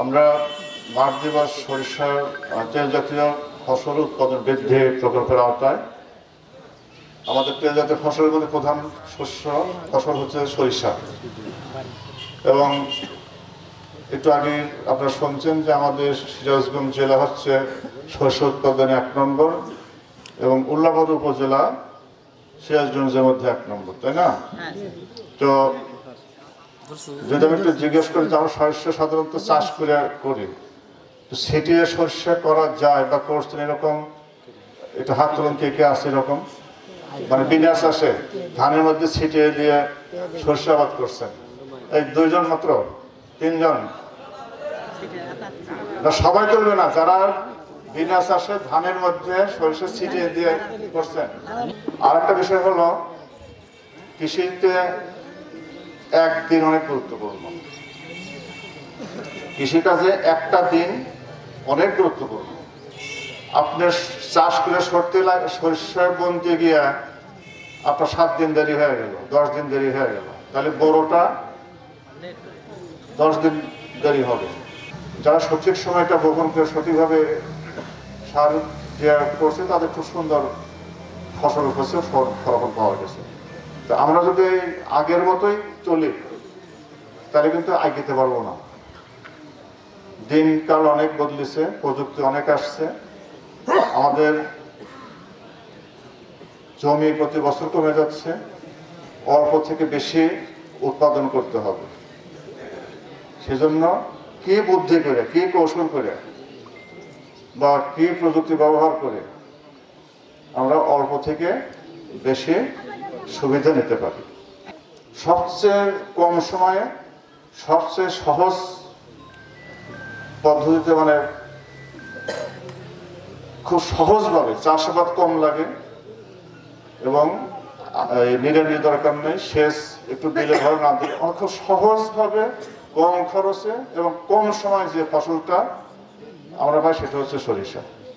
আমরা মাঠ দিবস সরিষার তেল জাতীয় ফসল উৎপাদন বৃদ্ধি প্রকল্পের আওতায় আমাদের তেল জাতীয় ফসলের মধ্যে প্রধান ফসল হচ্ছে সরিষা। এবং একটু আগে আপনারা শুনছেন যে আমাদের সিরাজগঞ্জ জেলা হচ্ছে সরিষা উৎপাদনে 1 নম্বর এবং উল্লাপাড়া উপজেলা সিরাজগঞ্জের মধ্যে 1 নম্বর, তাই না? তো যদি আমি একটু জিজ্ঞেস করি যে আমরা সরিষা সাধারণত চাষ করি, তো ছিটিয়ে সরিষা করা যায় বা করছেন এরকম একটু হাত তুলুন কে কে আছে এরকম, মানে বিনা চাষে ধানের মধ্যে ছিটিয়ে দিয়ে সরিষা আবাদ করছেন? এই 2 জন মাত্র, 3 জন? না, সবাই করবে না, যারা বিনা চাষে ধানের মধ্যে সরিষা ছিটিয়ে দিয়ে করছেন। আর একটা বিষয় হলো কৃষিতে একদিন অনেক গুরুত্বপূর্ণ। কৃষিকাজে একটা দিন অনেক গুরুত্বপূর্ণ। আপনার চাষ করে সরিষা বুনতে গিয়ে আপনার 7 দিন দেরি হয়ে গেল, 10 দিন দেরি হয়ে গেল, তাহলে বড়টা 10 দিন দেরি হবে। যারা সঠিক সময়টা বপন করে সঠিকভাবে সার দেওয়া করছে তাদের খুব সুন্দর ফসল হচ্ছে, ফলাফল পাওয়া গেছে। তো আমরা যদি আগের মতোই চলি তাহলে কিন্তু এগোতে পারবো না। দিনকাল অনেক বদলেছে, প্রযুক্তি অনেক আসছে, আমাদের জমি প্রতি বছর কমে যাচ্ছে, অল্প থেকে বেশি উৎপাদন করতে হবে। সেজন্য কি বুদ্ধি করে, কি কৌশল করে বা কি প্রযুক্তি ব্যবহার করে আমরা অল্প থেকে বেশি সুবিধা নিতে পারি। সবচেয়ে কম সময়ে সবচেয়ে সহজ পদ্ধতিতে, মানে খুব সহজভাবে চাষাবাদ কম লাগে এবং নিড়ানি দরকার নেই, সেচ একটু দিলে ভালো না দিলে খুব সহজভাবে কম খরচে এবং কম সময়ে যে ফসলটা আমরা পাই সেটা হচ্ছে সরিষা।